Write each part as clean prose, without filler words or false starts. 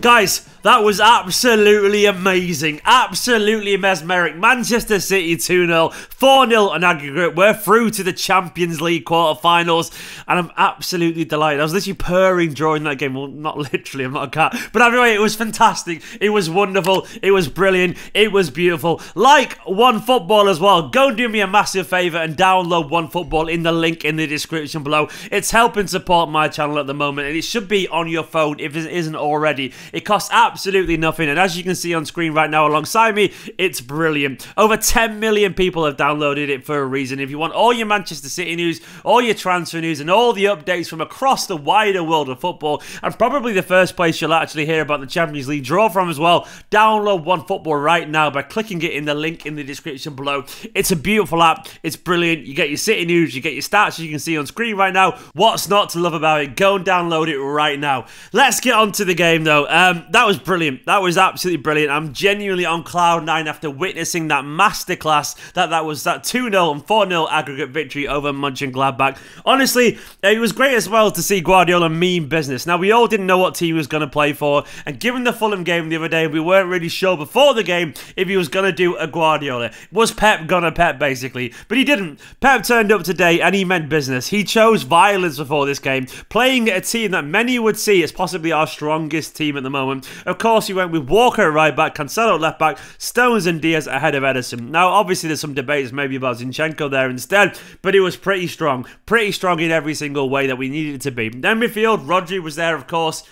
Guys, that was absolutely amazing. Absolutely mesmeric. Manchester City 2-0, 4-0 on aggregate. We're through to the Champions League quarterfinals, and I'm absolutely delighted. I was literally purring during that game. Well, not literally, I'm not a cat. But anyway, it was fantastic. It was wonderful. It was brilliant. It was beautiful. Like OneFootball as well. Go and do me a massive favour and download OneFootball in the link in the description below. It's helping support my channel at the moment, and it should be on your phone if it isn't already. It costs absolutely nothing, and as you can see on screen right now alongside me, it's brilliant. Over 10 million people have downloaded it for a reason. If you want all your Manchester City news, all your transfer news, and all the updates from across the wider world of football, and probably the first place you'll actually hear about the Champions League draw from as well, download OneFootball right now by clicking it in the link in the description below. It's a beautiful app. It's brilliant. You get your City news, you get your stats, as you can see on screen right now. What's not to love about it? Go and download it right now. Let's get on to the game though. That was brilliant. That was absolutely brilliant. I'm genuinely on cloud 9 after witnessing that masterclass that was that 2-0 and 4-0 aggregate victory over Monchengladbach. Honestly, it was great as well to see Guardiola mean business. Now, we all didn't know what team he was going to play for, and given the Fulham game the other day, we weren't really sure before the game if he was going to do a Guardiola. Was Pep gonna Pep, basically? But he didn't. Pep turned up today and he meant business. He chose violence before this game, playing a team that many would see as possibly our strongest team at the moment. Of course, he went with Walker at right back, Cancelo at left back, Stones and Diaz ahead of Ederson. Now, obviously, there's some debates maybe about Zinchenko there instead, but it was pretty strong in every single way that we needed it to be. Then midfield, Rodri was there, of course.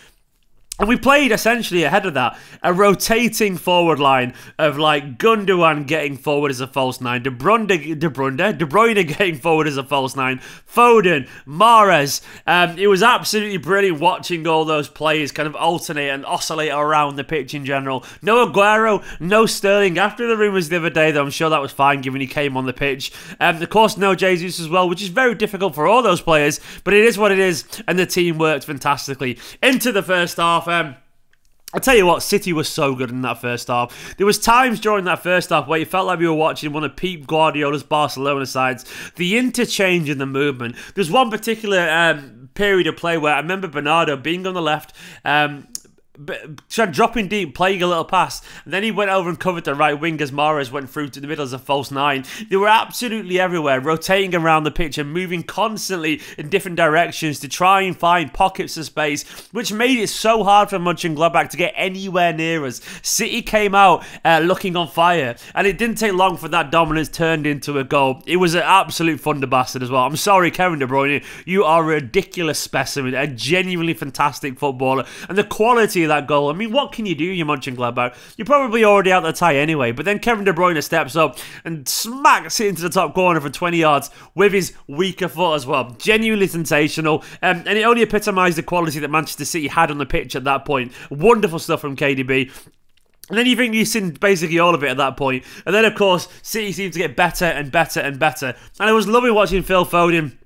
And we played essentially ahead of that, a rotating forward line of like Gundogan getting forward as a false 9, De Bruyne getting forward as a false 9, Foden, Mahrez. It was absolutely brilliant watching all those players kind of alternate and oscillate around the pitch in general. No Aguero, no Sterling. After the rumours the other day, though, I'm sure that was fine given he came on the pitch. Of course, no Jesus as well, which is very difficult for all those players, but it is what it is, and the team worked fantastically. Into the first half, I'll tell you what, City was so good in that first half. There was times during that first half where you felt like we were watching one of Pep Guardiola's Barcelona sides. The interchange and the movement. There's one particular period of play where I remember Bernardo being on the left, dropping deep, playing a little pass, and then he went over and covered the right wing as Mahrez went through to the middle as a false 9. They were absolutely everywhere, rotating around the pitch and moving constantly in different directions to try and find pockets of space, which made it so hard for Monchengladbach to get anywhere near us. City came out looking on fire, and it didn't take long for that dominance turned into a goal. It was an absolute thunderbastard as well. I'm sorry, Kevin De Bruyne, you are a ridiculous specimen, a genuinely fantastic footballer, and the quality of that goal. I mean, what can you do, you Monchengladbach? You're probably already out the tie anyway, but then Kevin De Bruyne steps up and smacks it into the top corner for 20 yards with his weaker foot as well. Genuinely sensational, and it only epitomised the quality that Manchester City had on the pitch at that point. Wonderful stuff from KDB. And then you think you've seen basically all of it at that point. And then, of course, City seemed to get better and better and better. And it was lovely watching Phil Foden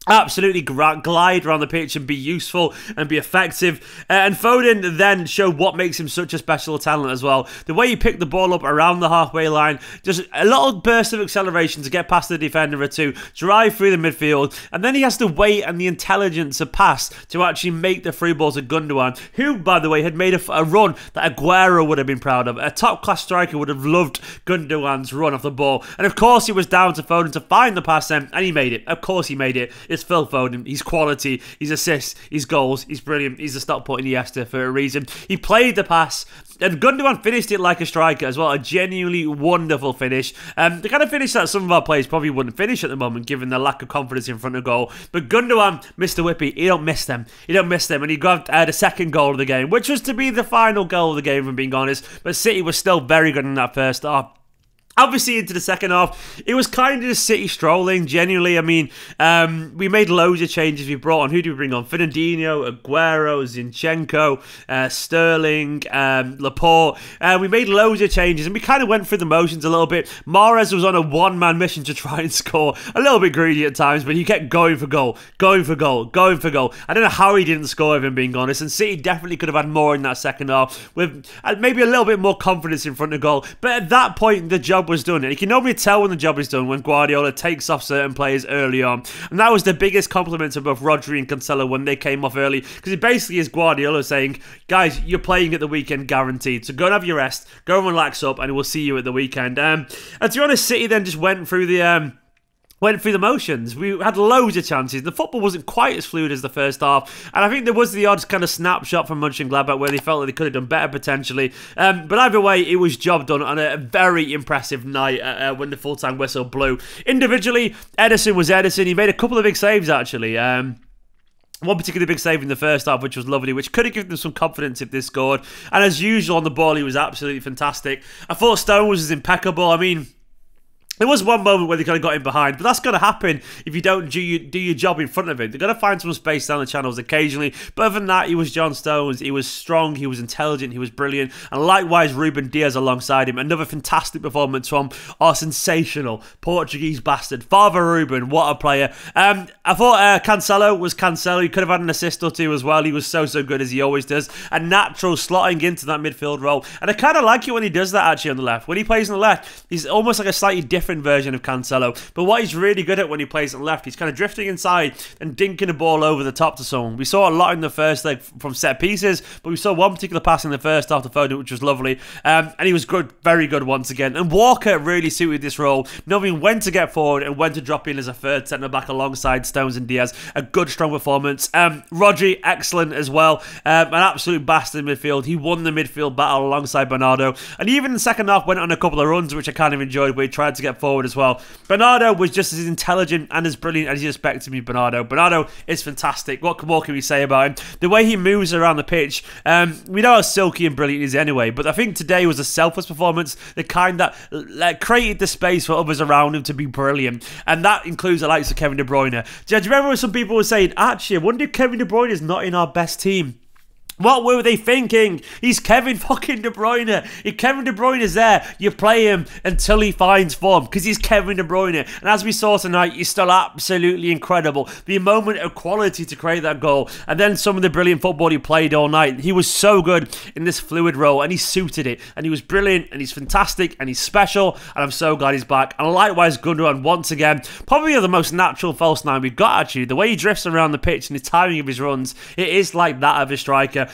absolutely glide around the pitch and be useful and be effective. And Foden then showed what makes him such a special talent as well. The way he picked the ball up around the halfway line, just a little burst of acceleration to get past the defender or two, drive through the midfield, and then he has the weight and the intelligence to pass to actually make the free ball to Gundogan, who, by the way, had made a run that Aguero would have been proud of. A top-class striker would have loved Gundogan's run off the ball. And of course, it was down to Foden to find the pass then, and he made it. Of course he made it. It's Phil Foden. He's quality, he's assists, he's goals, he's brilliant. He's a stop-put Iniesta for a reason. He played the pass, and Gundogan finished it like a striker as well. A genuinely wonderful finish. The kind of finish that some of our players probably wouldn't finish at the moment, given their lack of confidence in front of goal. But Gundogan, Mr. Whippy, he don't miss them. He don't miss them, and he grabbed the second goal of the game, which was to be the final goal of the game, if I'm being honest. But City was still very good in that first half. Obviously, into the second half, it was kind of just City strolling, genuinely. I mean, we made loads of changes. We brought on, who did we bring on? Fernandinho, Aguero, Zinchenko, Sterling, Laporte. We made loads of changes, and we kind of went through the motions a little bit. Mahrez was on a one-man mission to try and score. A little bit greedy at times, but he kept going for goal, going for goal, going for goal. I don't know how he didn't score, if I'm being honest, and City definitely could have had more in that second half, with maybe a little bit more confidence in front of goal. But at that point, the joke job was done. And you can normally tell when the job is done when Guardiola takes off certain players early on. And that was the biggest compliment to both Rodri and Cancelo when they came off early. Because it basically is Guardiola saying, guys, you're playing at the weekend guaranteed. So go and have your rest, go and relax up, and we'll see you at the weekend. And to be honest, City then just went through the motions. We had loads of chances. The football wasn't quite as fluid as the first half, and I think there was the odd kind of snapshot from Monchengladbach where they felt that they could have done better potentially. But either way, it was job done on a very impressive night when the full-time whistle blew. Individually, Ederson was Ederson. He made a couple of big saves actually. One particularly big save in the first half, which was lovely, which could have given them some confidence if they scored. And as usual on the ball, he was absolutely fantastic. I thought Stones was impeccable. I mean, there was one moment where they kind of got him behind, but that's going to happen if you don't do your job in front of him. They're going to find some space down the channels occasionally, but other than that, he was John Stones. He was strong, he was intelligent, he was brilliant, and likewise Ruben Dias alongside him. Another fantastic performance from our sensational Portuguese bastard, Father Ruben. What a player. I thought Cancelo was Cancelo. He could have had an assist or two as well. He was so good as he always does. A natural slotting into that midfield role, and I kind of like it when he does that actually on the left. When he plays on the left, he's almost like a slightly different version of Cancelo, but what he's really good at when he plays on the left, he's kind of drifting inside and dinking the ball over the top to someone. We saw a lot in the first leg from set pieces, but we saw one particular pass in the first half to Foden, which was lovely, and he was good, very good once again. And Walker really suited this role, knowing when to get forward and when to drop in as a third centre back alongside Stones and Diaz. A good, strong performance. Rodri, excellent as well. An absolute bastard in midfield. He won the midfield battle alongside Bernardo, and even in the second half went on a couple of runs, which I kind of enjoyed, where he tried to get forward as well. Bernardo was just as intelligent and as brilliant as you expect to be Bernardo. Bernardo is fantastic. What more can we say about him? The way he moves around the pitch, we know how silky and brilliant he is anyway, but I think today was a selfless performance, the kind that created the space for others around him to be brilliant, and that includes the likes of Kevin De Bruyne. Do you remember when some people were saying, actually, I wonder if Kevin De Bruyne is not in our best team? What were they thinking? He's Kevin fucking De Bruyne. If Kevin De Bruyne is there, you play him until he finds form, because he's Kevin De Bruyne. And as we saw tonight, he's still absolutely incredible. The moment of quality to create that goal, and then some of the brilliant football he played all night. He was so good in this fluid role, and he suited it. And he was brilliant, and he's fantastic, and he's special, and I'm so glad he's back. And likewise, Gundogan once again, probably the most natural false nine we've got actually. The way he drifts around the pitch and the timing of his runs, it is like that of a striker.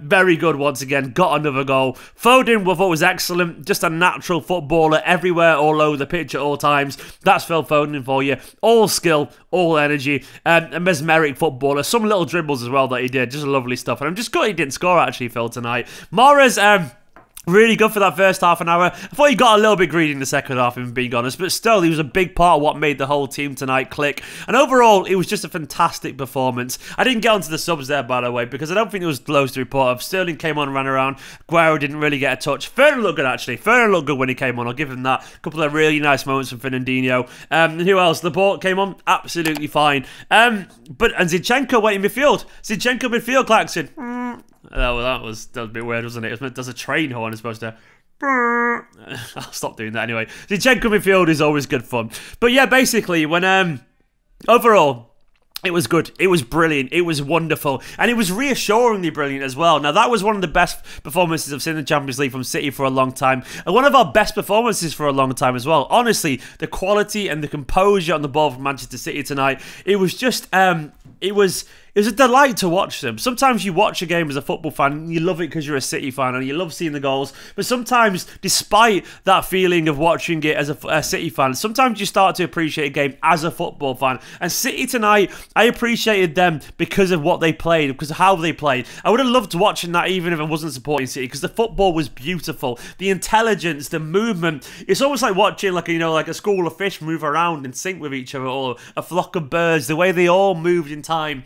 Very good once again, got another goal. Foden, I thought was excellent, just a natural footballer everywhere, all over the pitch at all times. That's Phil Foden for you. All skill, all energy, a mesmeric footballer. Some little dribbles as well that he did, just lovely stuff. And I'm just glad he didn't score actually, Phil, tonight. Mahrez, really good for that first half an hour. I thought he got a little bit greedy in the second half, if I'm being honest, but still, he was a big part of what made the whole team tonight click. And overall, it was just a fantastic performance. I didn't get onto the subs there, by the way, because I don't think there was loads to report of. Sterling came on and ran around. Guerrero didn't really get a touch. Fernan looked good, actually. Fernan looked good when he came on. I'll give him that. A couple of really nice moments from Fernandinho. Who else? Laporte came on. Absolutely fine. And Zinchenko went in midfield. Zinchenko midfield klaxon. Oh, that was a bit weird, wasn't it? There's a train horn it's supposed to... I'll stop doing that anyway. Zinchenko midfield is always good fun. But yeah, basically, when... overall... it was good. It was brilliant. It was wonderful. And it was reassuringly brilliant as well. Now, that was one of the best performances I've seen in the Champions League from City for a long time. And one of our best performances for a long time as well. Honestly, the quality and the composure on the ball from Manchester City tonight, it was just... It was a delight to watch them. Sometimes you watch a game as a football fan and you love it because you're a City fan and you love seeing the goals. But sometimes, despite that feeling of watching it as a City fan, sometimes you start to appreciate a game as a football fan. And City tonight, I appreciated them because of what they played, because of how they played. I would have loved watching that even if I wasn't supporting City, because the football was beautiful. The intelligence, the movement. It's almost like watching like a school of fish move around and sync with each other, or a flock of birds, the way they all moved in time.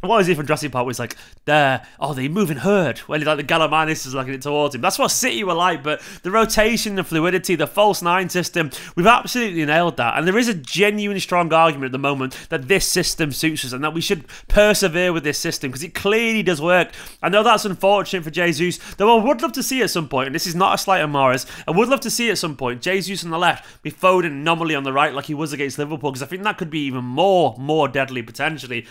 What was it from Jurassic Park? It was like, they move in herd. When like the Gallimimus is looking it towards him. That's what City were like, but the rotation, the fluidity, the false nine system, we've absolutely nailed that. And there is a genuinely strong argument at the moment that this system suits us and that we should persevere with this system because it clearly does work. I know that's unfortunate for Jesus, though I would love to see at some point, and this is not a slight on Mahrez, I would love to see at some point Jesus on the left with Foden anomaly on the right like he was against Liverpool, because I think that could be even more deadly potentially.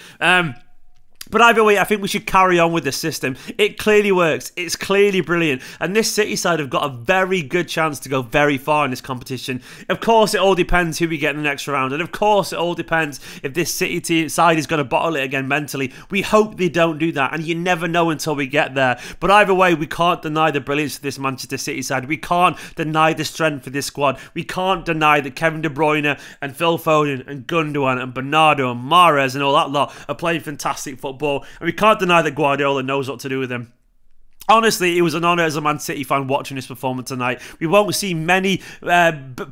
But either way, I think we should carry on with the system. It clearly works. It's clearly brilliant. And this City side have got a very good chance to go very far in this competition. Of course, it all depends who we get in the next round. And of course, it all depends if this City side is going to bottle it again mentally. We hope they don't do that. And you never know until we get there. But either way, we can't deny the brilliance of this Manchester City side. We can't deny the strength of this squad. We can't deny that Kevin De Bruyne and Phil Foden and Gundogan and Bernardo and Mahrez and all that lot are playing fantastic football. And we can't deny that Guardiola knows what to do with them. Honestly, it was an honour as a Man City fan watching this performance tonight. We won't see many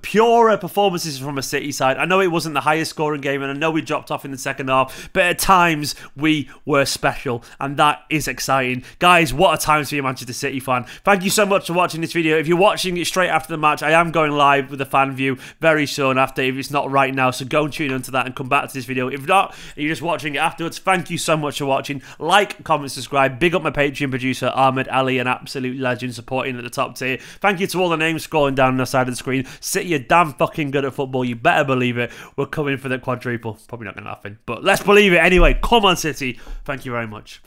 purer performances from a City side. I know it wasn't the highest scoring game, and I know we dropped off in the second half, but at times we were special, and that is exciting. Guys, what a time to be a Manchester City fan. Thank you so much for watching this video. If you're watching it straight after the match, I am going live with a fan view very soon after, if it's not right now, so go and tune into that and come back to this video. If not, and you're just watching it afterwards, thank you so much for watching. Like, comment, subscribe. Big up my Patreon producer, Ahmed Ali, an absolute legend, supporting at the top tier. Thank you to all the names scrolling down on the side of the screen. City are damn fucking good at football. You better believe it. We're coming for the quadruple. Probably not going to happen, but let's believe it anyway. Come on, City. Thank you very much.